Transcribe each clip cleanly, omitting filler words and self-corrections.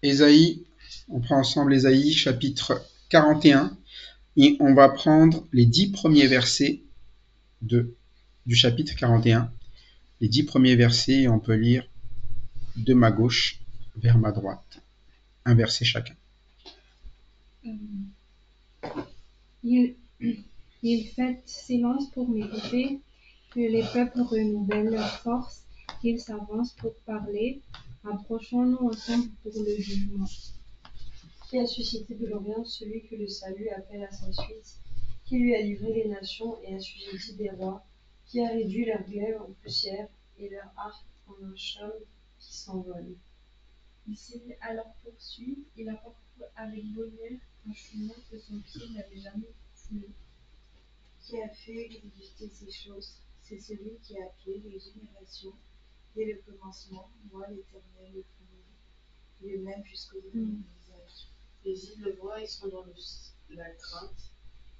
Ésaïe, on prend ensemble Ésaïe chapitre 41 et on va prendre les 10 premiers versets du chapitre 41. Les 10 premiers versets, et on peut lire de ma gauche vers ma droite. Un verset chacun. Il fait silence pour m'écouter, que les peuples renouvellent leur force, qu'ils s'avancent pour parler. Approchons-nous ensemble pour le jugement. Qui a suscité de l'Orient celui que le salut appelle à sa suite, qui lui a livré les nations et assujetti des rois, qui a réduit leur glaive en poussière et leur arc en un chaume qui s'envole. Il s'est à leur poursuite, il a parcouru avec bonheur un chemin que son pied n'avait jamais foulé. Qui a fait exister ces choses, c'est celui qui a appelé les générations dès le commencement, moi l'Éternel le premier, le même jusqu'au dernier visage. Les îles le voient, ils sont dans la crainte,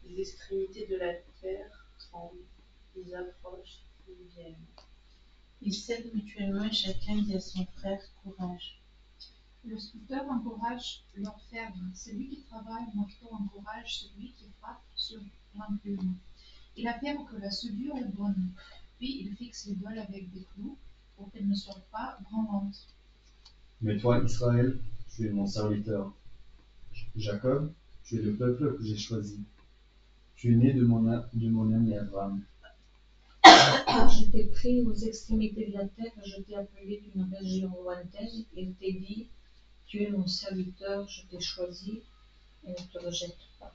les extrémités de la terre tremblent, ils approchent, ils viennent. Ils s'aident mutuellement et chacun dit à son frère courage. Le sculpteur encourage l'orfèvre, celui qui travaille au marteau encourage celui qui frappe sur l'enclume. Il affirme que la soudure est bonne, puis il fixe les bols avec des clous pour qu'elles ne soient pas branlantes. Mais toi, Israël, tu es mon serviteur. Jacob, tu es le peuple que j'ai choisi. Tu es né de mon ami Abraham. Je t'ai pris aux extrémités de la terre, je t'ai appelé d'une région lointaine, et t'ai dit, tu es mon serviteur, je t'ai choisi, et ne te rejette pas.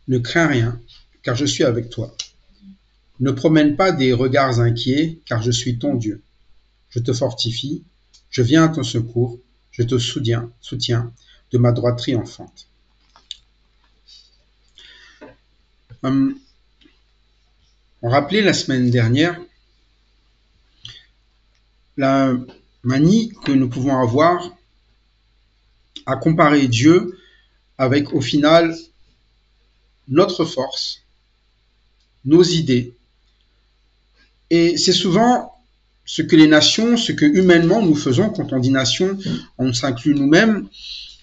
Ne crains rien, car je suis avec toi. Ne promène pas des regards inquiets, car je suis ton Dieu. Je te fortifie, je viens à ton secours, je te soutiens de ma droite triomphante. On rappelait la semaine dernière la manie que nous pouvons avoir à comparer Dieu avec, au final, notre force, nos idées. Et c'est souvent ce que les nations, ce que humainement nous faisons. Quand on dit nation, on s'inclut nous-mêmes.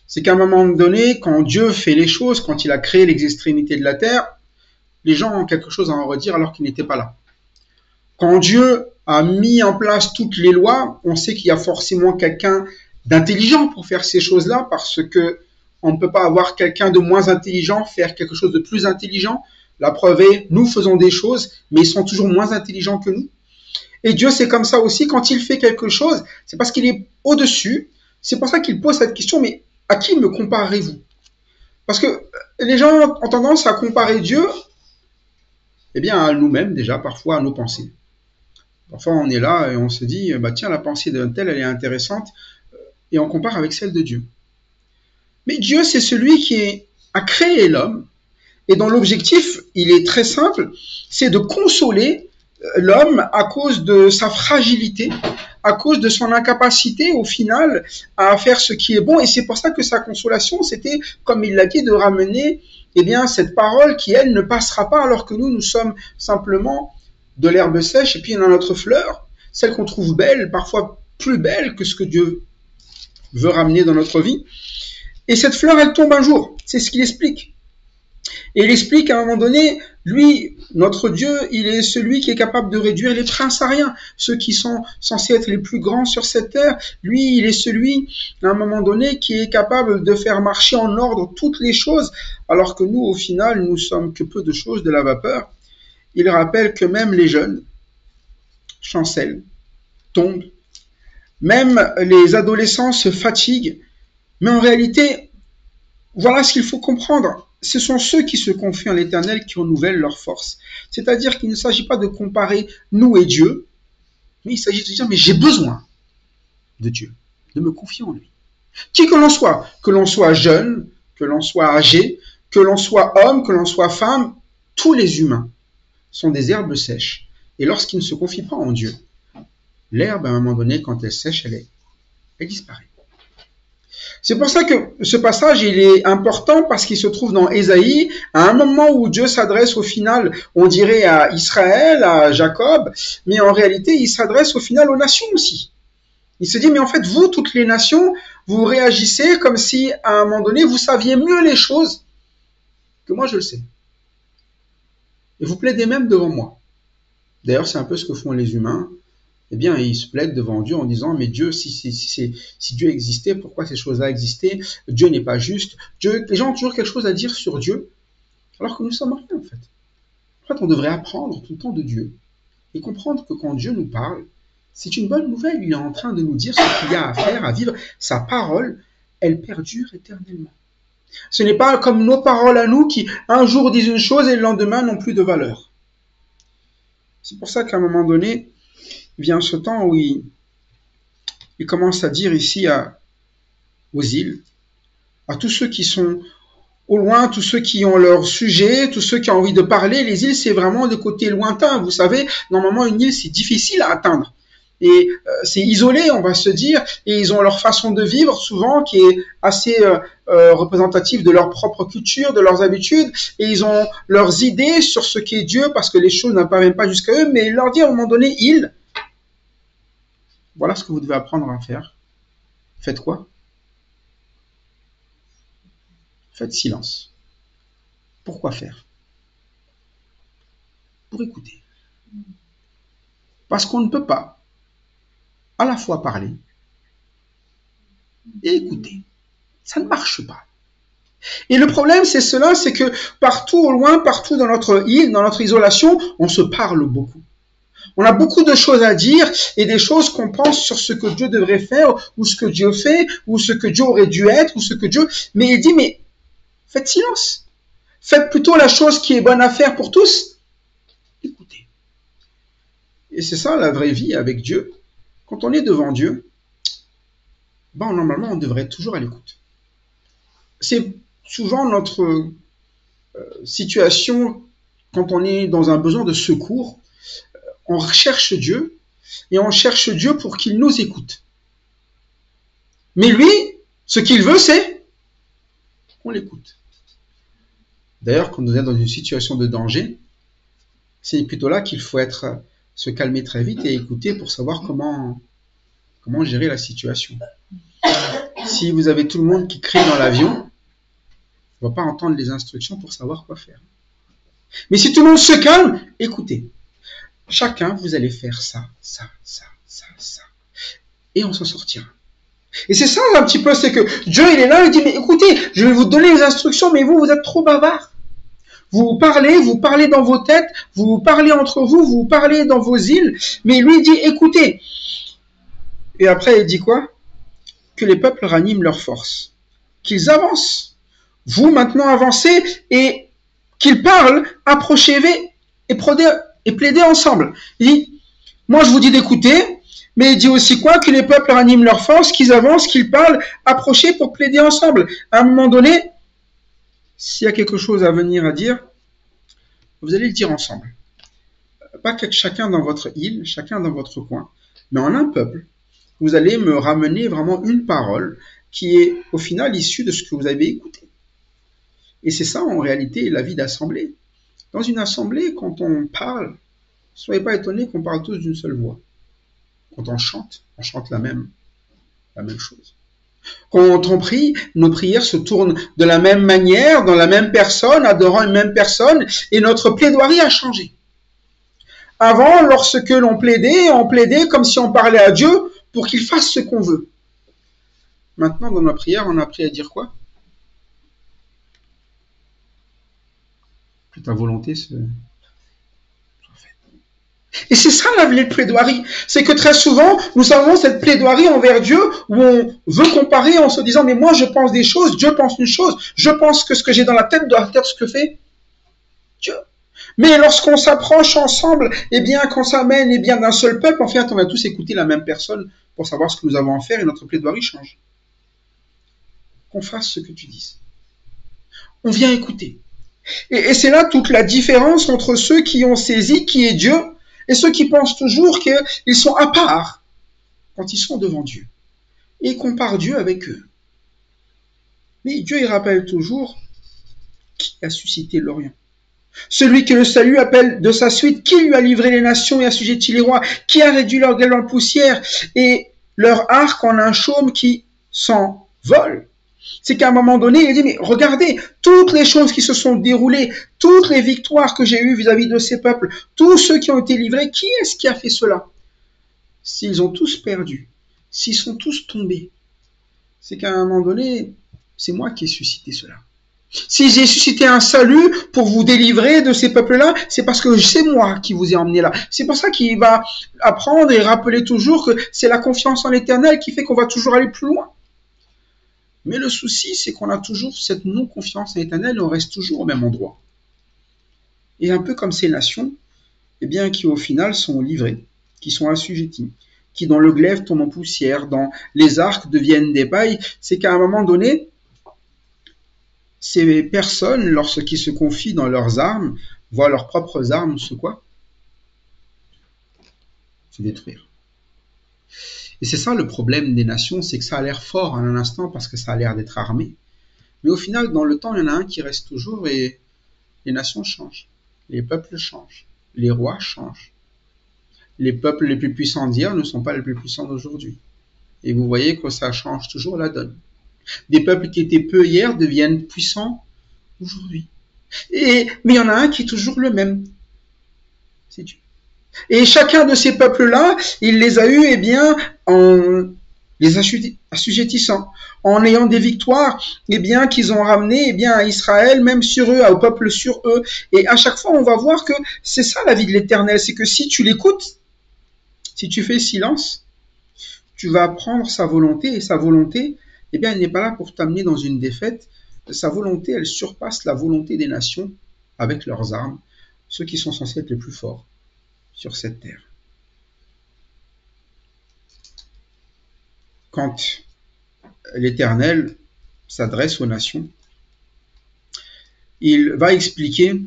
C'est qu'à un moment donné, quand Dieu fait les choses, quand il a créé les extrémités de la terre, les gens ont quelque chose à en redire alors qu'ils n'étaient pas là. Quand Dieu a mis en place toutes les lois, on sait qu'il y a forcément quelqu'un d'intelligent pour faire ces choses-là, parce que on ne peut pas avoir quelqu'un de moins intelligent faire quelque chose de plus intelligent. La preuve est, nous faisons des choses, mais ils sont toujours moins intelligents que nous. Et Dieu, c'est comme ça aussi, quand il fait quelque chose, c'est parce qu'il est au-dessus. C'est pour ça qu'il pose cette question, mais à qui me comparez-vous? Parce que les gens ont tendance à comparer Dieu, eh bien, à nous-mêmes déjà, parfois à nos pensées. Parfois, on est là et on se dit, bah tiens, la pensée d'un tel, elle est intéressante, et on compare avec celle de Dieu. Mais Dieu, c'est celui qui a créé l'homme, et dont l'objectif, il est très simple, c'est de consoler l'homme à cause de sa fragilité, à cause de son incapacité au final à faire ce qui est bon. Et c'est pour ça que sa consolation, c'était, comme il l'a dit, de ramener cette parole qui, elle, ne passera pas, alors que nous sommes simplement de l'herbe sèche, et puis on a notre fleur, celle qu'on trouve belle, parfois plus belle que ce que Dieu veut ramener dans notre vie. Et cette fleur, elle tombe un jour. C'est ce qu'il explique. Et il explique à un moment donné, lui, notre Dieu, il est celui qui est capable de réduire les princes à rien, ceux qui sont censés être les plus grands sur cette terre. Lui, il est celui, à un moment donné, qui est capable de faire marcher en ordre toutes les choses, alors que nous, au final, nous sommes que peu de choses, de la vapeur. Il rappelle que même les jeunes chancellent, tombent, même les adolescents se fatiguent, mais en réalité, voilà ce qu'il faut comprendre. Ce sont ceux qui se confient en l'Éternel qui renouvellent leur force. C'est-à-dire qu'il ne s'agit pas de comparer nous et Dieu, mais il s'agit de dire, mais j'ai besoin de Dieu, de me confier en lui. Qui que l'on soit jeune, que l'on soit âgé, que l'on soit homme, que l'on soit femme, tous les humains sont des herbes sèches. Et lorsqu'ils ne se confient pas en Dieu, l'herbe, à un moment donné, quand elle sèche, elle disparaît. C'est pour ça que ce passage, il est important parce qu'il se trouve dans Ésaïe, à un moment où Dieu s'adresse au final, on dirait à Israël, à Jacob, mais en réalité, il s'adresse au final aux nations aussi. Il se dit, mais en fait, vous, toutes les nations, vous réagissez comme si, à un moment donné, vous saviez mieux les choses que moi, je le sais. Et vous plaidez même devant moi. D'ailleurs, c'est un peu ce que font les humains. Eh bien, ils se plaident devant Dieu en disant, mais Dieu, si Dieu existait, pourquoi ces choses-là existaient? Dieu n'est pas juste. Les gens ont toujours quelque chose à dire sur Dieu, alors que nous sommes rien, en fait. En fait, on devrait apprendre tout le temps de Dieu et comprendre que quand Dieu nous parle, c'est une bonne nouvelle. Il est en train de nous dire ce qu'il y a à faire, à vivre. Sa parole, elle perdure éternellement. Ce n'est pas comme nos paroles à nous qui, un jour, disent une chose et le lendemain n'ont plus de valeur. C'est pour ça qu'à un moment donné, vient ce temps où il commence à dire ici aux îles, à tous ceux qui sont au loin, tous ceux qui ont leur sujet, tous ceux qui ont envie de parler. Les îles, c'est vraiment de côté lointain. Vous savez, normalement, une île, c'est difficile à atteindre. Et c'est isolé, on va se dire, et ils ont leur façon de vivre souvent qui est assez représentative de leur propre culture, de leurs habitudes, et ils ont leurs idées sur ce qu'est Dieu, parce que les choses ne parviennent pas jusqu'à eux, mais il leur dit à un moment donné, voilà ce que vous devez apprendre à faire. Faites quoi? Faites silence. Pourquoi faire? Pour écouter. Parce qu'on ne peut pas à la fois parler et écouter. Ça ne marche pas. Et le problème, c'est cela, c'est que partout au loin, partout dans notre île, dans notre isolation, on se parle beaucoup. On a beaucoup de choses à dire et des choses qu'on pense sur ce que Dieu devrait faire, ou ce que Dieu fait, ou ce que Dieu aurait dû être, ou ce que Dieu... Mais il dit, mais faites silence. Faites plutôt la chose qui est bonne à faire pour tous. Écoutez. Et c'est ça la vraie vie avec Dieu. Quand on est devant Dieu, normalement, on devrait être toujours à l'écoute. C'est souvent notre situation quand on est dans un besoin de secours. On recherche Dieu et on cherche Dieu pour qu'il nous écoute. Mais lui, ce qu'il veut, c'est qu'on l'écoute. D'ailleurs, quand on est dans une situation de danger, c'est plutôt là qu'il faut se calmer très vite et écouter pour savoir comment gérer la situation. Si vous avez tout le monde qui crie dans l'avion, on ne va pas entendre les instructions pour savoir quoi faire. Mais si tout le monde se calme, écoutez. Chacun, vous allez faire ça. Et on s'en sortira. Et c'est ça un petit peu, c'est que Dieu, il est là, il dit, mais écoutez, je vais vous donner les instructions, mais vous êtes trop bavards. Vous parlez dans vos têtes, vous parlez entre vous, vous parlez dans vos îles, mais lui dit, écoutez. Et après, il dit quoi? Que les peuples raniment leur force, qu'ils avancent. Vous, maintenant, avancez et qu'ils parlent, approchez-vous et plaidez ensemble. Il dit, moi, je vous dis d'écouter, mais il dit aussi quoi? Que les peuples raniment leur force, qu'ils avancent, qu'ils parlent, approchez pour plaider ensemble. À un moment donné, s'il y a quelque chose à venir à dire, vous allez le dire ensemble. Pas chacun dans votre île, chacun dans votre coin, mais en un peuple. Vous allez me ramener vraiment une parole qui est au final issue de ce que vous avez écouté. Et c'est ça en réalité la vie d'assemblée. Dans une assemblée, quand on parle, ne soyez pas étonnés qu'on parle tous d'une seule voix. Quand on chante la même chose. Quand on prie, nos prières se tournent de la même manière, dans la même personne, adorant une même personne, et notre plaidoirie a changé. Avant, lorsque l'on plaidait comme si on parlait à Dieu pour qu'il fasse ce qu'on veut. Maintenant, dans ma prière, on a appris à dire quoi? Que ta volonté soit faite. Et c'est ça la vraie plaidoirie. C'est que très souvent, nous avons cette plaidoirie envers Dieu où on veut comparer en se disant, mais moi je pense des choses, Dieu pense une chose, je pense que ce que j'ai dans la tête doit être ce que fait Dieu. Mais lorsqu'on s'approche ensemble, eh bien, qu'on s'amène d'un seul peuple, en fait, on va tous écouter la même personne pour savoir ce que nous avons à faire et notre plaidoirie change. Qu'on fasse ce que tu dises. On vient écouter. Et c'est là toute la différence entre ceux qui ont saisi qui est Dieu et ceux qui pensent toujours qu'ils sont à part quand ils sont devant Dieu. Et ils comparent Dieu avec eux. Mais Dieu, il rappelle toujours qui a suscité l'Orient. Celui que le salut appelle de sa suite, qui lui a livré les nations et assujetti les rois, qui a réduit leur gueule en poussière et leur arc en un chaume qui s'envole. C'est qu'à un moment donné, il dit, mais regardez, toutes les choses qui se sont déroulées, toutes les victoires que j'ai eues vis-à-vis de ces peuples, tous ceux qui ont été livrés, qui est-ce qui a fait cela? S'ils ont tous perdu, s'ils sont tous tombés, c'est qu'à un moment donné, c'est moi qui ai suscité cela. Si j'ai suscité un salut pour vous délivrer de ces peuples-là, c'est parce que c'est moi qui vous ai emmené là. C'est pour ça qu'il va apprendre et rappeler toujours que c'est la confiance en l'Éternel qui fait qu'on va toujours aller plus loin. Mais le souci, c'est qu'on a toujours cette non-confiance en l'Éternel et on reste toujours au même endroit. Et un peu comme ces nations, eh bien, qui au final sont livrées, qui sont assujetties, qui dans le glaive tombent en poussière, dans les arcs deviennent des pailles, c'est qu'à un moment donné, ces personnes, lorsqu'ils se confient dans leurs armes, voient leurs propres armes se quoi? Se détruire. Et c'est ça le problème des nations, c'est que ça a l'air fort en un instant parce que ça a l'air d'être armé. Mais au final, dans le temps, il y en a un qui reste toujours et les nations changent. Les peuples changent. Les rois changent. Les peuples les plus puissants d'hier ne sont pas les plus puissants d'aujourd'hui. Et vous voyez que ça change toujours la donne. Des peuples qui étaient peu hier deviennent puissants aujourd'hui. Mais il y en a un qui est toujours le même. C'est Dieu. Et chacun de ces peuples-là, il les a eus, eh bien, en les assujettissant, en ayant des victoires, eh bien, qu'ils ont ramenées, eh bien, à Israël, même sur eux, au peuple sur eux. Et à chaque fois, on va voir que c'est ça la vie de l'Éternel, c'est que si tu l'écoutes, si tu fais silence, tu vas apprendre sa volonté, et sa volonté, eh bien, elle n'est pas là pour t'amener dans une défaite. Sa volonté, elle surpasse la volonté des nations avec leurs armes, ceux qui sont censés être les plus forts sur cette terre. Quand l'Éternel s'adresse aux nations, il va expliquer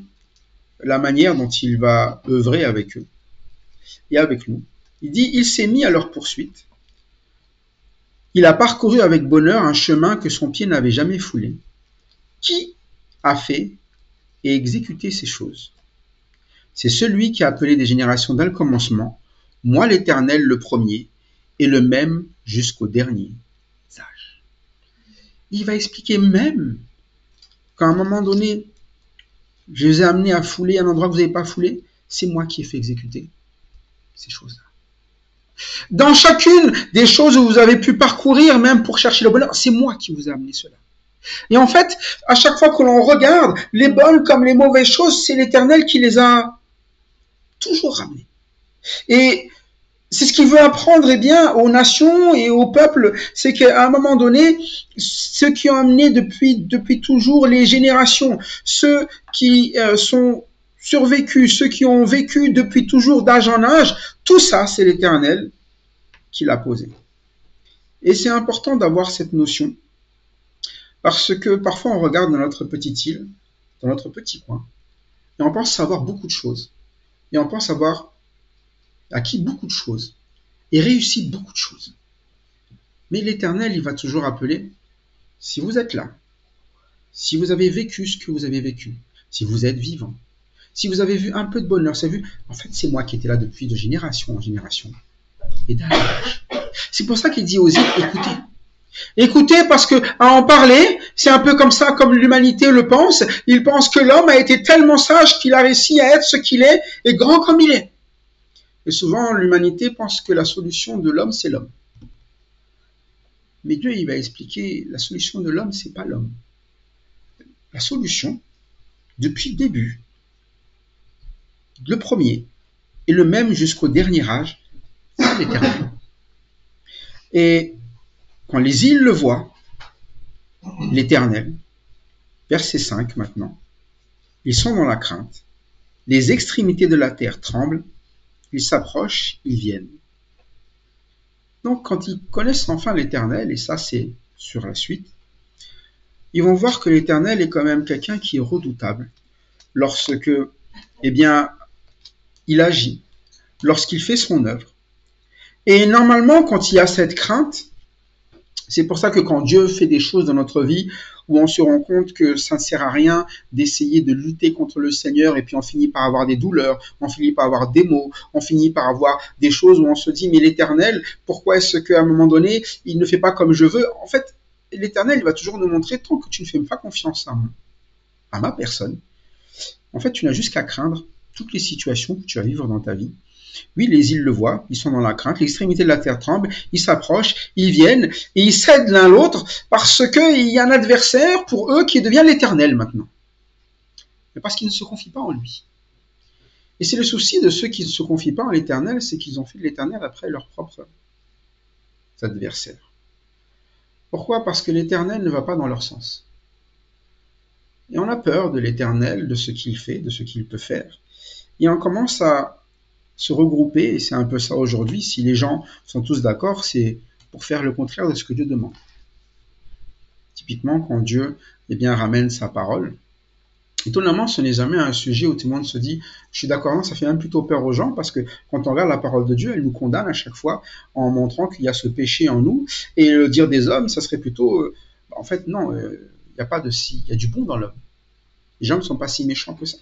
la manière dont il va œuvrer avec eux et avec nous. Il dit, il s'est mis à leur poursuite. Il a parcouru avec bonheur un chemin que son pied n'avait jamais foulé. Qui a fait et exécuté ces choses? C'est celui qui a appelé des générations dès le commencement, moi l'Éternel le premier, et le même jusqu'au dernier âge. Il va expliquer même qu'à un moment donné, je vous ai amené à fouler un endroit que vous n'avez pas foulé, c'est moi qui ai fait exécuter ces choses-là. Dans chacune des choses où vous avez pu parcourir, même pour chercher le bonheur, c'est moi qui vous ai amené cela. Et en fait, à chaque fois que l'on regarde, les bonnes comme les mauvaises choses, c'est l'Éternel qui les a toujours ramenées. Et c'est ce qu'il veut apprendre eh bien, aux nations et aux peuples, c'est qu'à un moment donné, ceux qui ont amené depuis toujours les générations, ceux qui sont survécus, ceux qui ont vécu depuis toujours d'âge en âge, tout ça, c'est l'Éternel qui l'a posé. Et c'est important d'avoir cette notion, parce que parfois on regarde dans notre petite île, dans notre petit coin, et on pense savoir beaucoup de choses. Et on pense avoir acquis beaucoup de choses, et réussi beaucoup de choses. Mais l'Éternel, il va toujours appeler, si vous êtes là, si vous avez vécu ce que vous avez vécu, si vous êtes vivant, si vous avez vu un peu de bonheur, en fait, c'est moi qui étais là depuis de génération en génération. Et d'âge. C'est pour ça qu'il dit aux îles, écoutez. Écoutez, parce que à en parler, c'est un peu comme ça, comme l'humanité le pense. Il pense que l'homme a été tellement sage qu'il a réussi à être ce qu'il est et grand comme il est. Et souvent, l'humanité pense que la solution de l'homme, c'est l'homme. Mais Dieu, il va expliquer, la solution de l'homme, c'est pas l'homme. La solution, depuis le début, le premier, et le même jusqu'au dernier âge, c'est l'Éternel. Et quand les îles le voient, l'Éternel, verset 5 maintenant, ils sont dans la crainte, les extrémités de la terre tremblent, ils s'approchent, ils viennent. Donc quand ils connaissent enfin l'Éternel, et ça c'est sur la suite, ils vont voir que l'Éternel est quand même quelqu'un qui est redoutable lorsque, eh bien, il agit, lorsqu'il fait son œuvre. Et normalement, quand il y a cette crainte, C'est pour ça que quand Dieu fait des choses dans notre vie, où on se rend compte que ça ne sert à rien d'essayer de lutter contre le Seigneur, et puis on finit par avoir des douleurs, on finit par avoir des maux, on finit par avoir des choses où on se dit, mais l'Éternel, pourquoi est-ce qu'à un moment donné, il ne fait pas comme je veux? En fait, l'Éternel, il va toujours nous montrer, tant que tu ne fais pas confiance à ma personne, en fait, tu n'as juste qu'à craindre toutes les situations que tu vas vivre dans ta vie. Oui, les îles le voient, ils sont dans la crainte, l'extrémité de la terre tremble, ils s'approchent, ils viennent, et ils cèdent l'un l'autre, parce qu'il y a un adversaire pour eux qui devient l'Éternel maintenant. Mais parce qu'ils ne se confient pas en lui. Et c'est le souci de ceux qui ne se confient pas en l'Éternel, c'est qu'ils ont fait de l'Éternel après leurs propres adversaires. Pourquoi? Parce que l'Éternel ne va pas dans leur sens. Et on a peur de l'Éternel, de ce qu'il fait, de ce qu'il peut faire. Et on commence à se regrouper, et c'est un peu ça aujourd'hui, si les gens sont tous d'accord, c'est pour faire le contraire de ce que Dieu demande. Typiquement, quand Dieu ramène sa parole, étonnamment, ce n'est jamais un sujet où tout le monde se dit « je suis d'accord », non, ça fait même plutôt peur aux gens, parce que quand on regarde la parole de Dieu, elle nous condamne à chaque fois en montrant qu'il y a ce péché en nous, et le dire des hommes, ça serait plutôt en fait non, il n'y a pas de si, il y a du bon dans l'homme. Les gens ne sont pas si méchants que ça.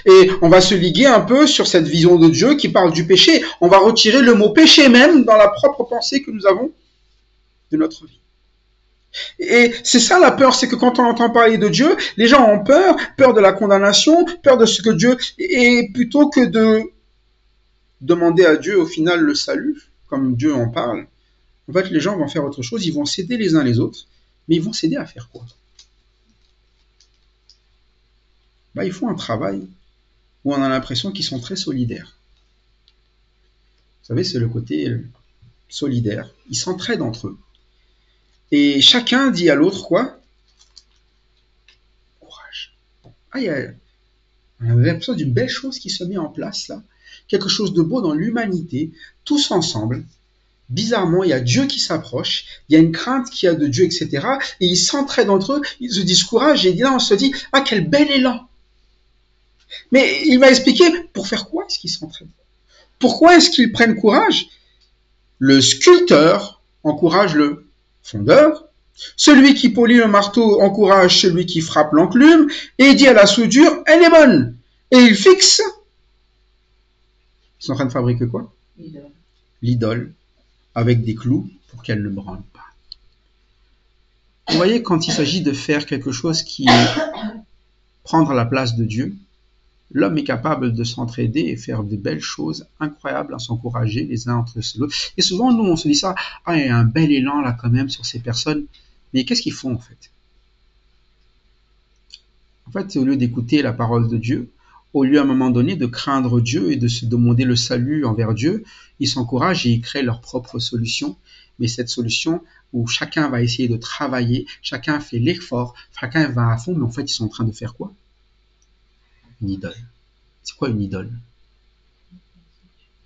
Et on va se liguer un peu sur cette vision de Dieu qui parle du péché. On va retirer le mot péché même dans la propre pensée que nous avons de notre vie. Et c'est ça la peur, c'est que quand on entend parler de Dieu, les gens ont peur, peur de la condamnation, peur de ce que Dieu... Et plutôt que de demander à Dieu au final le salut, comme Dieu en parle, en fait les gens vont faire autre chose, ils vont s'aider les uns les autres, mais ils vont s'aider à faire quoi? Ils font un travail où on a l'impression qu'ils sont très solidaires. Vous savez, c'est le côté solidaire. Ils s'entraident entre eux. Et chacun dit à l'autre quoi? Courage. On a l'impression d'une belle chose qui se met en place là. Quelque chose de beau dans l'humanité, tous ensemble. Bizarrement, il y a Dieu qui s'approche, il y a une crainte qu'il y a de Dieu, etc. Et ils s'entraident entre eux, ils se disent courage, et là on se dit, ah quel bel élan! Mais il va expliquer pour faire quoi est-ce qu'ils s'entraident. Pourquoi est-ce qu'ils prennent courage? Le sculpteur encourage le fondeur. Celui qui polit le marteau encourage celui qui frappe l'enclume. Et il dit à la soudure, elle est bonne. Et il fixe. Ils sont en train de fabriquer quoi? L'idole. Avec des clous pour qu'elle ne branle pas. Vous voyez, quand il s'agit de faire quelque chose qui est prendre la place de Dieu, l'homme est capable de s'entraider et faire de belles choses incroyables, à s'encourager les uns entre les autres. Et souvent, nous, on se dit ça, ah, il y a un bel élan là quand même sur ces personnes. Mais qu'est-ce qu'ils font en fait? En fait, au lieu d'écouter la parole de Dieu, au lieu à un moment donné de craindre Dieu et de se demander le salut envers Dieu, ils s'encouragent et ils créent leur propre solution. Mais cette solution où chacun va essayer de travailler, chacun fait l'effort, chacun va à fond, mais en fait, ils sont en train de faire quoi? Une idole. C'est quoi une idole?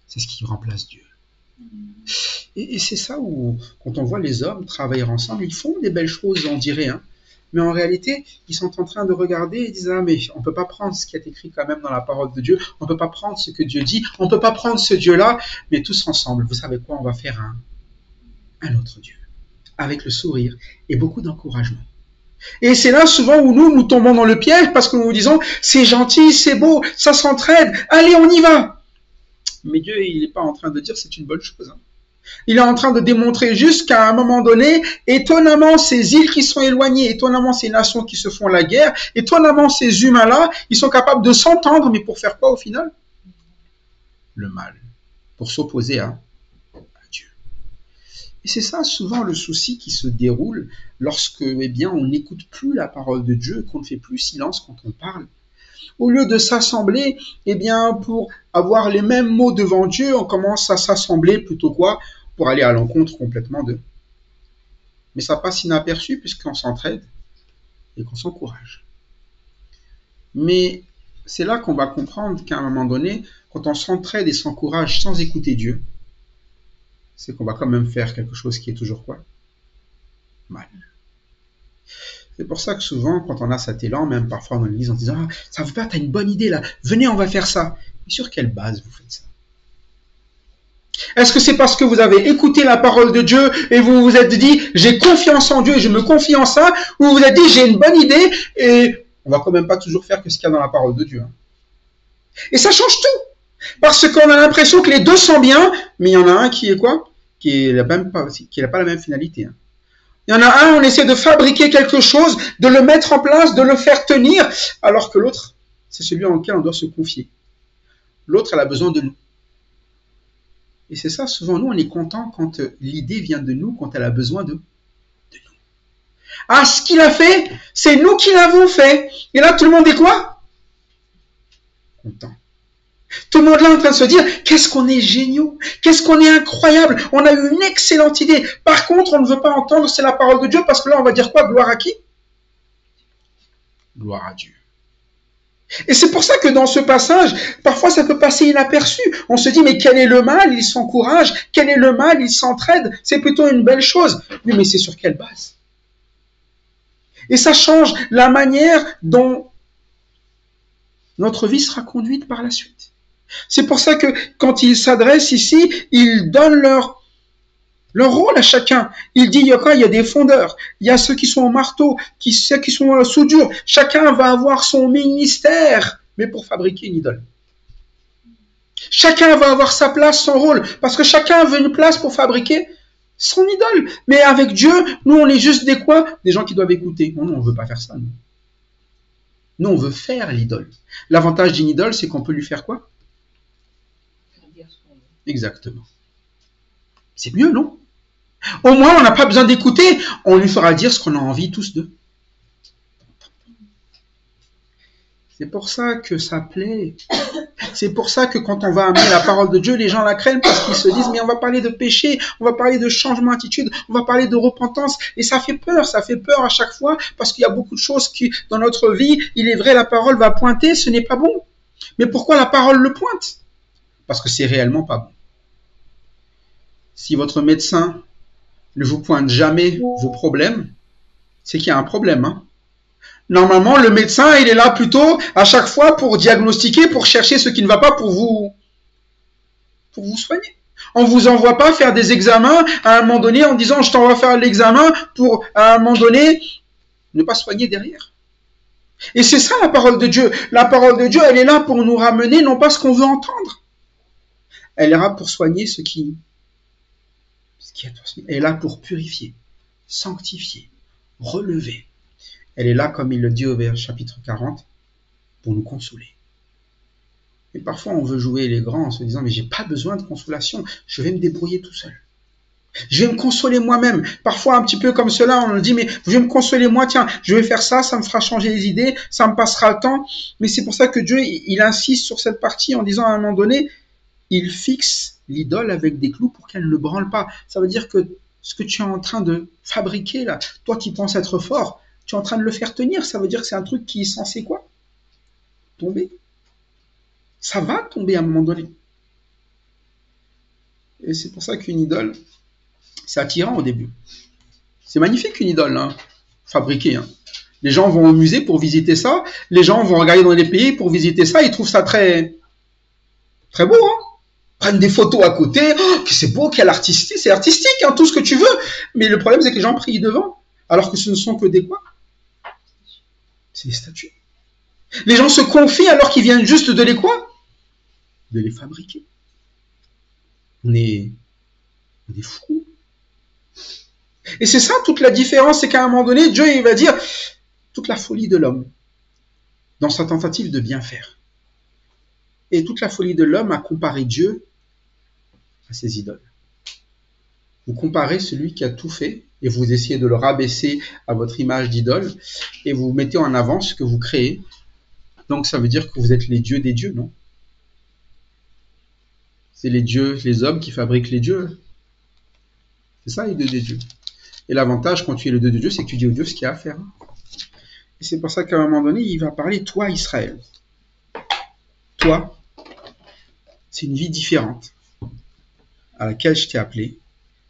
C'est ce qui remplace Dieu. Et c'est ça où, quand on voit les hommes travailler ensemble, ils font des belles choses, on dirait, hein. Mais en réalité, ils sont en train de regarder et disent, ah mais on ne peut pas prendre ce qui est écrit quand même dans la parole de Dieu, on ne peut pas prendre ce que Dieu dit, on ne peut pas prendre ce Dieu-là, mais tous ensemble, vous savez quoi, on va faire un autre Dieu, avec le sourire et beaucoup d'encouragement. Et c'est là souvent où nous tombons dans le piège parce que nous nous disons, c'est gentil, c'est beau, ça s'entraide, allez on y va. Mais Dieu, il n'est pas en train de dire c'est une bonne chose. Hein. Il est en train de démontrer juste qu'à un moment donné, étonnamment, ces îles qui sont éloignées, étonnamment, ces nations qui se font la guerre, étonnamment, ces humains-là, ils sont capables de s'entendre, mais pour faire quoi au final? Le mal. Pour s'opposer à Dieu. Et c'est ça souvent le souci qui se déroule lorsque, on n'écoute plus la parole de Dieu, qu'on ne fait plus silence quand on parle. Au lieu de s'assembler, pour avoir les mêmes mots devant Dieu, on commence à s'assembler plutôt quoi? Pour aller à l'encontre complètement d'eux. Mais ça passe inaperçu puisqu'on s'entraide et qu'on s'encourage. Mais c'est là qu'on va comprendre qu'à un moment donné, quand on s'entraide et s'encourage sans écouter Dieu, c'est qu'on va quand même faire quelque chose qui est toujours quoi? Mal. C'est pour ça que souvent, quand on a cet élan, même parfois dans l'église, on dit « Ah, ça vous plaît, t'as une bonne idée là, venez, on va faire ça. » Mais sur quelle base vous faites ça? Est-ce que c'est parce que vous avez écouté la parole de Dieu et vous vous êtes dit, j'ai confiance en Dieu et je me confie en ça, ou vous vous êtes dit, j'ai une bonne idée et on va quand même pas toujours faire que ce qu'il y a dans la parole de Dieu. Et ça change tout. Parce qu'on a l'impression que les deux sont bien, mais il y en a un qui est quoi? Qui n'a pas la même finalité. Il y en a un, on essaie de fabriquer quelque chose, de le mettre en place, de le faire tenir, alors que l'autre, c'est celui en lequel on doit se confier. L'autre, elle a besoin de nous. Et c'est ça, souvent, nous, on est content quand l'idée vient de nous, quand elle a besoin de nous. Ah, ce qu'il a fait, c'est nous qui l'avons fait. Et là, tout le monde est quoi? Content. Tout le monde là est en train de se dire, qu'est-ce qu'on est géniaux, qu'est-ce qu'on est incroyable, on a eu une excellente idée. Par contre, on ne veut pas entendre, c'est la parole de Dieu, parce que là, on va dire quoi? Gloire à qui? Gloire à Dieu. Et c'est pour ça que dans ce passage, parfois ça peut passer inaperçu. On se dit, mais quel est le mal? Ils s'encouragent. Quel est le mal? Ils s'entraident. C'est plutôt une belle chose. Oui, mais c'est sur quelle base? Et ça change la manière dont notre vie sera conduite par la suite. C'est pour ça que quand ils s'adressent ici, ils donnent leur rôle à chacun. Il dit, il y a des fondeurs, il y a ceux qui sont au marteau, ceux qui sont à la soudure. Chacun va avoir son ministère, mais pour fabriquer une idole. Chacun va avoir sa place, son rôle, parce que chacun veut une place pour fabriquer son idole. Mais avec Dieu, nous, on est juste des quoi? Des gens qui doivent écouter. Non, on ne veut pas faire ça, nous. Nous, on veut faire l'idole. L'avantage d'une idole, c'est qu'on peut lui faire quoi? Exactement. C'est mieux, non? Au moins, on n'a pas besoin d'écouter. On lui fera dire ce qu'on a envie tous d'eux. C'est pour ça que ça plaît. C'est pour ça que quand on va amener la parole de Dieu, les gens la craignent parce qu'ils se disent, mais on va parler de péché, on va parler de changement d'attitude, on va parler de repentance. Et ça fait peur à chaque fois parce qu'il y a beaucoup de choses qui, dans notre vie, il est vrai, la parole va pointer, ce n'est pas bon. Mais pourquoi la parole le pointe? Parce que c'est réellement pas bon. Si votre médecin ne vous pointe jamais vos problèmes, c'est qu'il y a un problème. Normalement, le médecin, il est là plutôt à chaque fois pour diagnostiquer, pour chercher ce qui ne va pas pour vous soigner. On ne vous envoie pas faire des examens à un moment donné en disant je t'envoie faire l'examen pour à un moment donné ne pas soigner derrière. Et c'est ça la parole de Dieu. La parole de Dieu, elle est là pour nous ramener, non pas ce qu'on veut entendre. Elle est là pour soigner ce qui est là pour purifier, sanctifier, relever. Elle est là, comme il le dit au chapitre 40, pour nous consoler. Et parfois, on veut jouer les grands en se disant, mais j'ai pas besoin de consolation, je vais me débrouiller tout seul. Je vais me consoler moi-même. Parfois, un petit peu comme cela, on nous dit, mais je vais me consoler moi, tiens, je vais faire ça, ça me fera changer les idées, ça me passera le temps. Mais c'est pour ça que Dieu, il insiste sur cette partie en disant à un moment donné, il fixe l'idole avec des clous pour qu'elle ne branle pas. Ça veut dire que ce que tu es en train de fabriquer là, toi qui penses être fort, tu es en train de le faire tenir. Ça veut dire que c'est un truc qui est censé quoi? Tomber. Ça va tomber à un moment donné. Et c'est pour ça qu'une idole, c'est attirant au début. C'est magnifique une idole, fabriquée. Les gens vont au musée pour visiter ça. Les gens vont regarder dans les pays pour visiter ça. Ils trouvent ça très, très beau, prennent des photos à côté, que c'est beau, quel artistique, c'est artistique, tout ce que tu veux. Mais le problème, c'est que les gens prient devant, alors que ce ne sont que des quoi? C'est des statues. Les gens se confient alors qu'ils viennent juste de les quoi? De les fabriquer. On est fous. Et c'est ça toute la différence, c'est qu'à un moment donné, Dieu il va dire toute la folie de l'homme dans sa tentative de bien faire. Et toute la folie de l'homme a comparé Dieu à ses idoles. Vous comparez celui qui a tout fait et vous essayez de le rabaisser à votre image d'idole et vous mettez en avant ce que vous créez. Donc ça veut dire que vous êtes les dieux des dieux, non? C'est les dieux, les hommes qui fabriquent les dieux. C'est ça les dieux des dieux. Et l'avantage quand tu es le dieu de Dieu, c'est que tu dis au Dieu ce qu'il y a à faire. Et c'est pour ça qu'à un moment donné, il va parler, toi Israël. Toi, c'est une vie différente à laquelle je t'ai appelé.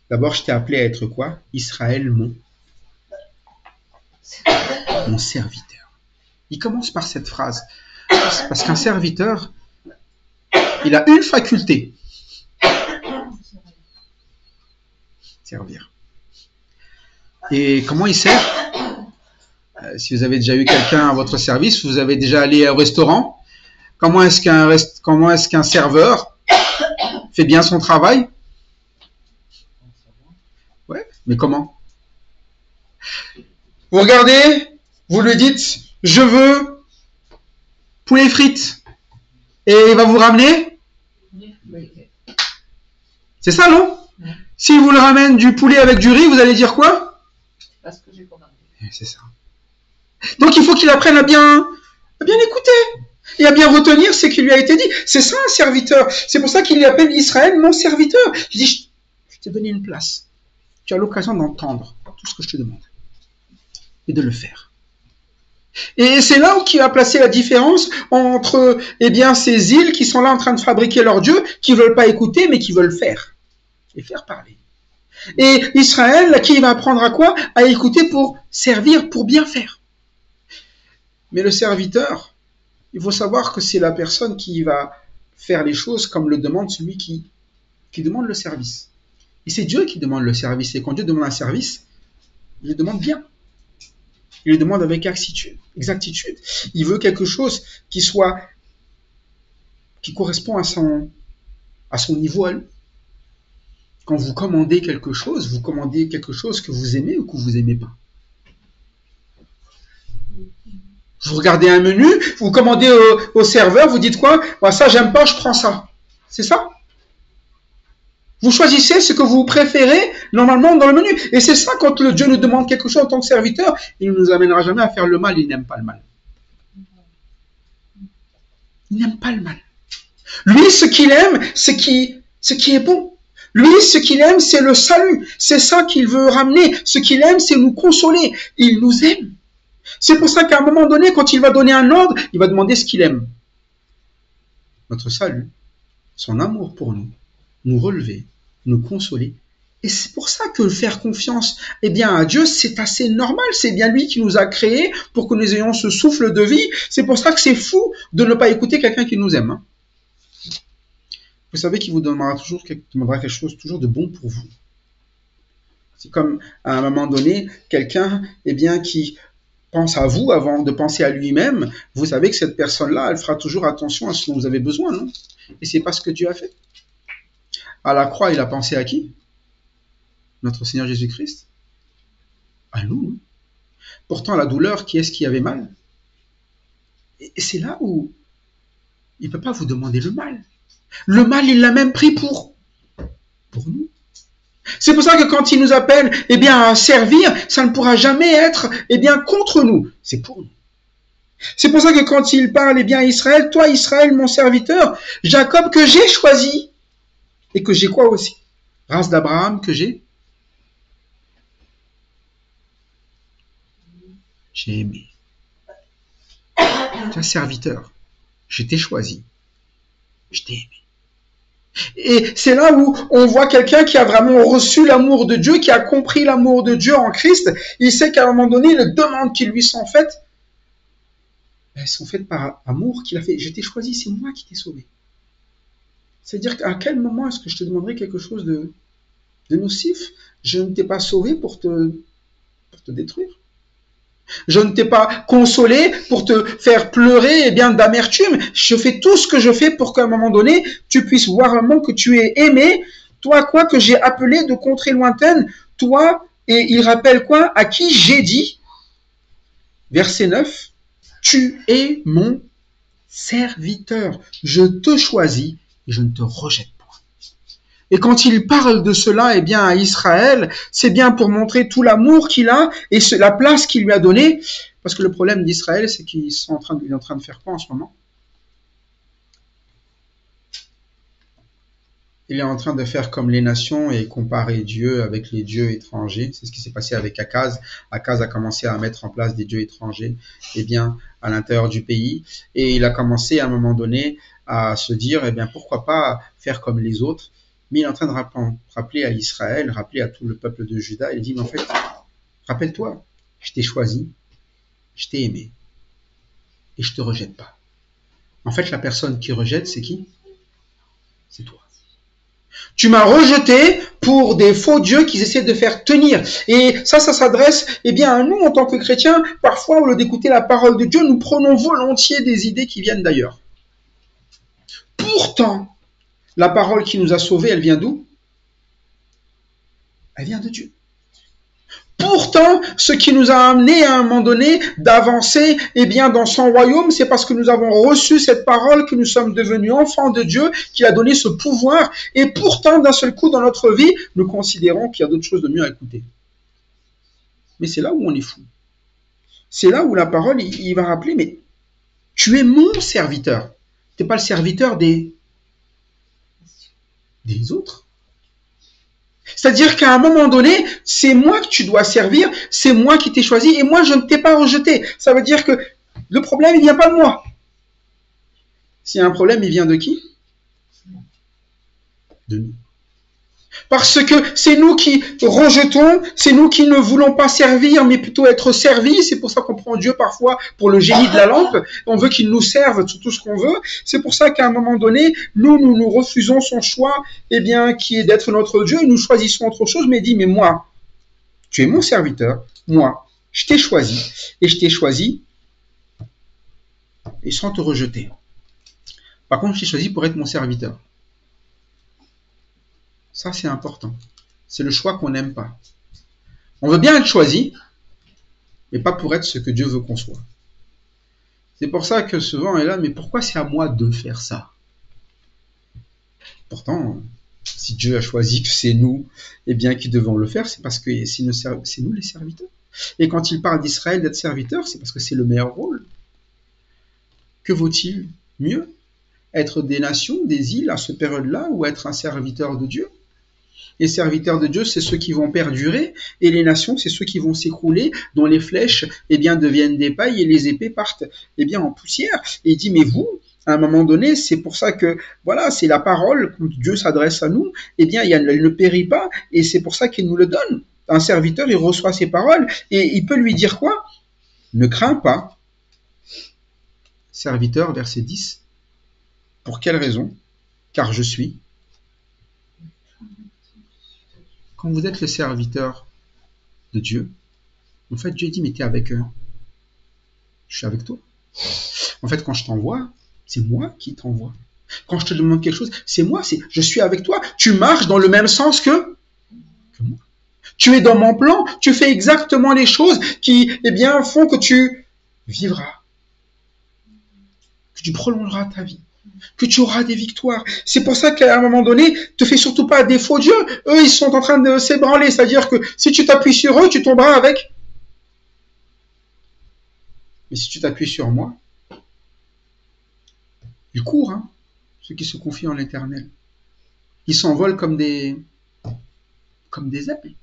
D'abord, je t'ai appelé à être quoi? Israël, mon serviteur. Il commence par cette phrase. Parce qu'un serviteur, il a une faculté. Servir. Et comment il sert? Si vous avez déjà eu quelqu'un à votre service, vous avez déjà allé au restaurant, comment est-ce qu'un serveur fait bien son travail? Ouais, mais comment? Vous regardez, vous lui dites, je veux poulet frites. Et il va vous ramener? C'est ça, non? S'il vous le ramène du poulet avec du riz, vous allez dire quoi? Parce que j'ai commandé. C'est ça. Donc il faut qu'il apprenne à bien écouter et à bien retenir ce qui lui a été dit. C'est ça un serviteur. C'est pour ça qu'il l'appelle Israël, mon serviteur. Je dis, je t'ai donné une place. Tu as l'occasion d'entendre tout ce que je te demande et de le faire. Et c'est là où il va placer la différence entre ces îles qui sont là en train de fabriquer leur Dieu, qui ne veulent pas écouter, mais qui veulent faire. Et faire parler. Et Israël, qui va apprendre à quoi? À écouter pour servir, pour bien faire. Mais le serviteur, il faut savoir que c'est la personne qui va faire les choses comme le demande celui qui demande le service. Et c'est Dieu qui demande le service. Et quand Dieu demande un service, il le demande bien. Il le demande avec exactitude. Il veut quelque chose qui correspond à son niveau à lui. Quand vous commandez quelque chose que vous aimez ou que vous n'aimez pas. Vous regardez un menu, vous commandez au serveur, vous dites quoi? Ça, j'aime pas, je prends ça. C'est ça? Vous choisissez ce que vous préférez normalement dans le menu. Et c'est ça, quand le Dieu nous demande quelque chose en tant que serviteur, il ne nous amènera jamais à faire le mal, il n'aime pas le mal. Il n'aime pas le mal. Lui, ce qu'il aime, ce qui est bon. Lui, ce qu'il aime, c'est le salut. C'est ça qu'il veut ramener. Ce qu'il aime, c'est nous consoler. Il nous aime. C'est pour ça qu'à un moment donné, quand il va donner un ordre, il va demander ce qu'il aime. Notre salut, son amour pour nous, nous relever, nous consoler. Et c'est pour ça que faire confiance à Dieu, c'est assez normal. C'est bien lui qui nous a créés pour que nous ayons ce souffle de vie. C'est pour ça que c'est fou de ne pas écouter quelqu'un qui nous aime. Vous savez qu'il vous demandera quelque chose toujours de bon pour vous. C'est comme à un moment donné, quelqu'un qui pense à vous avant de penser à lui-même. Vous savez que cette personne-là, elle fera toujours attention à ce dont vous avez besoin, non? Et c'est pas ce que Dieu a fait. À la croix, il a pensé à qui? Notre Seigneur Jésus-Christ. À nous. Pourtant, la douleur, qui est-ce qui avait mal? Et c'est là où il ne peut pas vous demander le mal. Le mal, il l'a même pris pour nous. C'est pour ça que quand il nous appelle à servir, ça ne pourra jamais être contre nous. C'est pour nous. C'est pour ça que quand il parle à Israël, toi Israël, mon serviteur, Jacob que j'ai choisi, et que j'ai quoi aussi? Race d'Abraham que j'ai aimé. Tu es un serviteur. Je t'ai choisi. Je t'ai aimé. Et c'est là où on voit quelqu'un qui a vraiment reçu l'amour de Dieu, qui a compris l'amour de Dieu en Christ. Il sait qu'à un moment donné, les demandes qui lui sont faites, elles sont faites par amour qu'il a fait. Je t'ai choisi, c'est moi qui t'ai sauvé. C'est-à-dire qu'à quel moment est-ce que je te demanderai quelque chose de nocif? Je ne t'ai pas sauvé pour te détruire. Je ne t'ai pas consolé pour te faire pleurer d'amertume. Je fais tout ce que je fais pour qu'à un moment donné, tu puisses voir vraiment que tu es aimé. Toi, quoi, que j'ai appelé de contrées lointaines. Toi, et il rappelle quoi? À qui j'ai dit, verset 9, tu es mon serviteur. Je te choisis et je ne te rejette pas. Et quand il parle de cela, à Israël, c'est bien pour montrer tout l'amour qu'il a et la place qu'il lui a donnée. Parce que le problème d'Israël, c'est qu'il est en train de faire quoi en ce moment? Il est en train de faire comme les nations et comparer Dieu avec les dieux étrangers. C'est ce qui s'est passé avec Akaz. Akaz a commencé à mettre en place des dieux étrangers à l'intérieur du pays. Et il a commencé à un moment donné à se dire, pourquoi pas faire comme les autres? Mais il est en train de rappeler à Israël, rappeler à tout le peuple de Juda. Il dit, mais en fait, rappelle-toi, je t'ai choisi, je t'ai aimé, et je te rejette pas. En fait, la personne qui rejette, c'est qui? C'est toi. Tu m'as rejeté pour des faux dieux qu'ils essaient de faire tenir. Et ça s'adresse à nous en tant que chrétiens. Parfois, au lieu d'écouter la parole de Dieu, nous prenons volontiers des idées qui viennent d'ailleurs. Pourtant, la parole qui nous a sauvés, elle vient d'où? Elle vient de Dieu. Pourtant, ce qui nous a amené à un moment donné d'avancer dans son royaume, c'est parce que nous avons reçu cette parole, que nous sommes devenus enfants de Dieu, qui a donné ce pouvoir. Et pourtant, d'un seul coup, dans notre vie, nous considérons qu'il y a d'autres choses de mieux à écouter. Mais c'est là où on est fou. C'est là où la parole, il va rappeler, mais tu es mon serviteur. Tu n'es pas le serviteur des autres. C'est-à-dire qu'à un moment donné, c'est moi que tu dois servir, c'est moi qui t'ai choisi et moi je ne t'ai pas rejeté. Ça veut dire que le problème, il ne vient pas de moi. S'il y a un problème, il vient de qui? De nous. Parce que c'est nous qui rejetons, c'est nous qui ne voulons pas servir, mais plutôt être servis. C'est pour ça qu'on prend Dieu parfois pour le génie de la lampe. On veut qu'il nous serve sur tout ce qu'on veut. C'est pour ça qu'à un moment donné, nous refusons son choix, qui est d'être notre Dieu. Nous choisissons autre chose, mais il dit, mais moi, tu es mon serviteur. Moi, je t'ai choisi. Et je t'ai choisi et sans te rejeter. Par contre, je t'ai choisi pour être mon serviteur. Ça, c'est important. C'est le choix qu'on n'aime pas. On veut bien être choisi, mais pas pour être ce que Dieu veut qu'on soit. C'est pour ça que souvent, on est là, mais pourquoi c'est à moi de faire ça? Pourtant, si Dieu a choisi que c'est nous, qui devons le faire, c'est parce que c'est nous les serviteurs. Et quand il parle d'Israël d'être serviteur, c'est parce que c'est le meilleur rôle. Que vaut-il mieux? Être des nations, des îles à cette période-là, ou être un serviteur de Dieu? Les serviteurs de Dieu, c'est ceux qui vont perdurer, et les nations, c'est ceux qui vont s'écrouler, dont les flèches, deviennent des pailles, et les épées partent, en poussière. Et il dit, mais vous, à un moment donné, c'est pour ça que, voilà, c'est la parole, quand Dieu s'adresse à nous, elle ne périt pas, et c'est pour ça qu'il nous le donne. Un serviteur, il reçoit ces paroles, et il peut lui dire quoi? Ne crains pas. Serviteur, verset 10. Pour quelle raison? Car je suis. Quand vous êtes le serviteur de Dieu, en fait, Dieu dit, mais tu es avec eux. Je suis avec toi. En fait, quand je t'envoie, c'est moi qui t'envoie. Quand je te demande quelque chose, c'est moi, je suis avec toi. Tu marches dans le même sens que moi. Tu es dans mon plan, tu fais exactement les choses qui, font que tu vivras, que tu prolongeras ta vie, que tu auras des victoires. C'est pour ça qu'à un moment donné, te fais surtout pas des faux dieux. Eux, ils sont en train de s'ébranler. C'est-à-dire que si tu t'appuies sur eux, tu tomberas avec. Mais si tu t'appuies sur moi, ils courent, ceux qui se confient en l'Éternel. Ils s'envolent comme des ailes.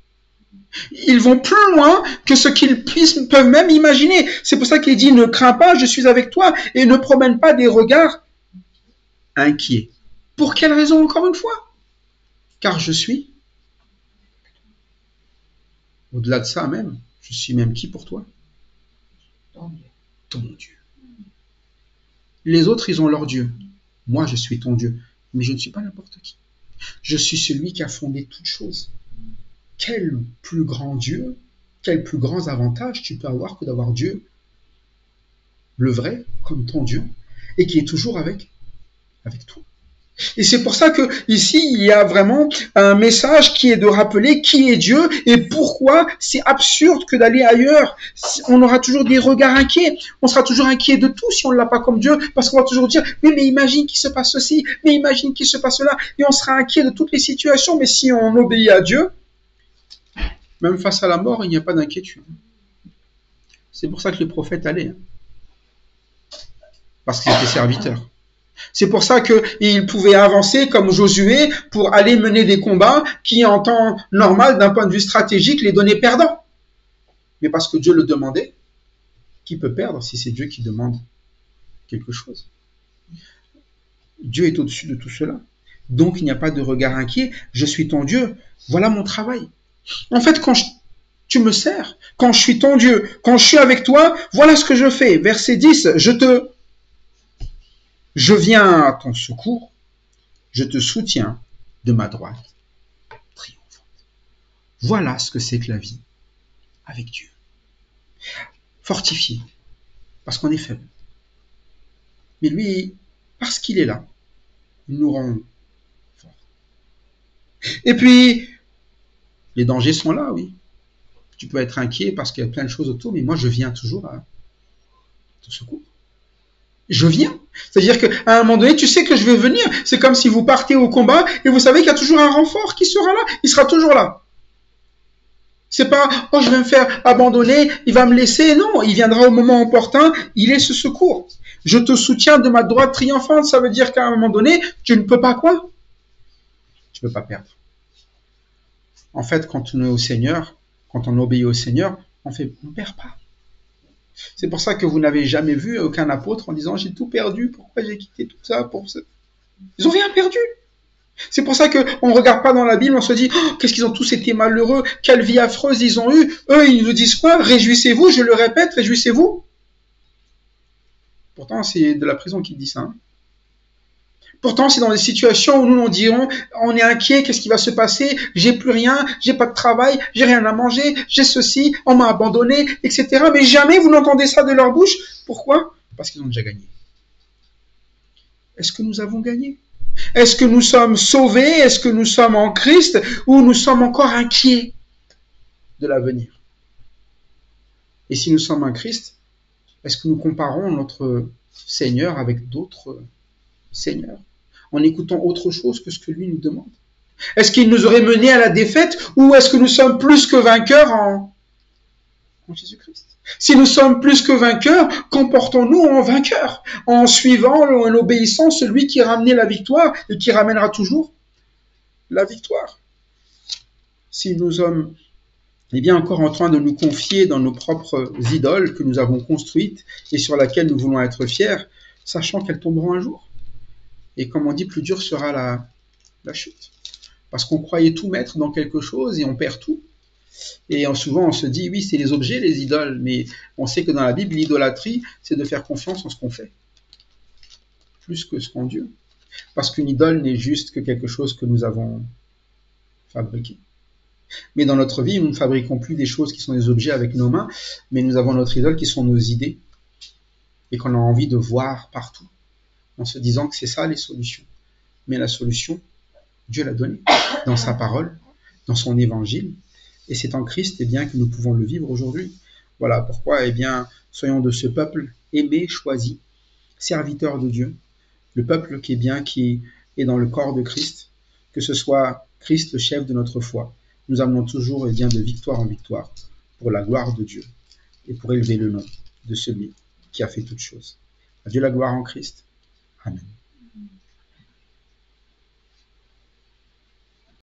Ils vont plus loin que ce qu'ils peuvent même imaginer. C'est pour ça qu'il dit, ne crains pas, je suis avec toi, et ne promène pas des regards inquiet. Pour quelle raison, encore une fois? Car je suis. Au-delà de ça même, je suis même qui pour toi? Ton Dieu. Les autres, ils ont leur Dieu. Moi, je suis ton Dieu. Mais je ne suis pas n'importe qui. Je suis celui qui a fondé toutes choses. Quel plus grand Dieu, quel plus grand avantage tu peux avoir que d'avoir Dieu, le vrai, comme ton Dieu, et qui est toujours avec toi. Et c'est pour ça que ici il y a vraiment un message qui est de rappeler qui est Dieu et pourquoi c'est absurde que d'aller ailleurs. On aura toujours des regards inquiets, on sera toujours inquiet de tout si on ne l'a pas comme Dieu, parce qu'on va toujours dire mais imagine qu'il se passe ceci, mais imagine qu'il se passe cela, et on sera inquiet de toutes les situations. Mais si on obéit à Dieu, même face à la mort, il n'y a pas d'inquiétude. C'est pour ça que les prophètes allaient, parce qu'ils étaient serviteurs. C'est pour ça qu'ils pouvaient avancer comme Josué pour aller mener des combats qui, en temps normal, d'un point de vue stratégique, les donnaient perdants. Mais parce que Dieu le demandait, qui peut perdre si c'est Dieu qui demande quelque chose? Dieu est au-dessus de tout cela. Donc, il n'y a pas de regard inquiet. Je suis ton Dieu. Voilà mon travail. En fait, quand tu me sers, quand je suis ton Dieu, quand je suis avec toi, voilà ce que je fais. Verset 10, je viens à ton secours, je te soutiens de ma droite triomphante. Voilà ce que c'est que la vie avec Dieu. Fortifié, parce qu'on est faible. Mais lui, parce qu'il est là, il nous rend forts. Et puis, les dangers sont là, oui. Tu peux être inquiet parce qu'il y a plein de choses autour, mais moi, je viens toujours à ton secours. Je viens. C'est-à-dire qu'à un moment donné, tu sais que je vais venir. C'est comme si vous partez au combat et vous savez qu'il y a toujours un renfort qui sera là. Il sera toujours là. C'est pas, oh, je vais me faire abandonner, il va me laisser. Non, il viendra au moment opportun, il est ce secours. Je te soutiens de ma droite triomphante. Ça veut dire qu'à un moment donné, tu ne peux pas quoi? Tu ne peux pas perdre. En fait, quand on est au Seigneur, quand on obéit au Seigneur, on ne perd pas. C'est pour ça que vous n'avez jamais vu aucun apôtre en disant « j'ai tout perdu, pourquoi j'ai quitté tout ça pour ça ?» Ils n'ont rien perdu. C'est pour ça qu'on ne regarde pas dans la Bible, on se dit oh, « qu'est-ce qu'ils ont tous été malheureux, quelle vie affreuse ils ont eue ?» Eux, ils nous disent quoi? « Réjouissez-vous, je le répète, réjouissez-vous. » Pourtant, c'est de la prison qui dit ça. Hein. Pourtant, c'est dans des situations où nous, on dirons, on est inquiet, qu'est-ce qui va se passer? J'ai plus rien, j'ai pas de travail, j'ai rien à manger, j'ai ceci, on m'a abandonné, etc. Mais jamais vous n'entendez ça de leur bouche. Pourquoi? Parce qu'ils ont déjà gagné. Est-ce que nous avons gagné? Est-ce que nous sommes sauvés? Est-ce que nous sommes en Christ? Ou nous sommes encore inquiets de l'avenir? Et si nous sommes en Christ, est-ce que nous comparons notre Seigneur avec d'autres seigneurs? En écoutant autre chose que ce que lui nous demande? Est-ce qu'il nous aurait menés à la défaite ou est-ce que nous sommes plus que vainqueurs en Jésus-Christ? Si nous sommes plus que vainqueurs, comportons-nous en vainqueurs, en suivant, en obéissant celui qui a ramené la victoire et qui ramènera toujours la victoire. Si nous sommes bien encore en train de nous confier dans nos propres idoles que nous avons construites et sur lesquelles nous voulons être fiers, sachant qu'elles tomberont un jour. Et comme on dit, plus dur sera la chute. Parce qu'on croyait tout mettre dans quelque chose et on perd tout. Et souvent on se dit, oui, c'est les objets, les idoles. Mais on sait que dans la Bible, l'idolâtrie, c'est de faire confiance en ce qu'on fait. Plus que ce qu'en Dieu. Parce qu'une idole n'est juste que quelque chose que nous avons fabriqué. Mais dans notre vie, nous ne fabriquons plus des choses qui sont des objets avec nos mains, mais nous avons notre idole qui sont nos idées. Et qu'on a envie de voir partout. En se disant que c'est ça les solutions. Mais la solution, Dieu l'a donnée dans sa parole, dans son évangile, et c'est en Christ bien, que nous pouvons le vivre aujourd'hui. Voilà pourquoi soyons de ce peuple aimé, choisi, serviteur de Dieu, le peuple qui est dans le corps de Christ, que ce soit Christ le chef de notre foi. Nous amenons toujours de victoire en victoire pour la gloire de Dieu et pour élever le nom de celui qui a fait toutes choses. À Dieu la gloire en Christ. Amen.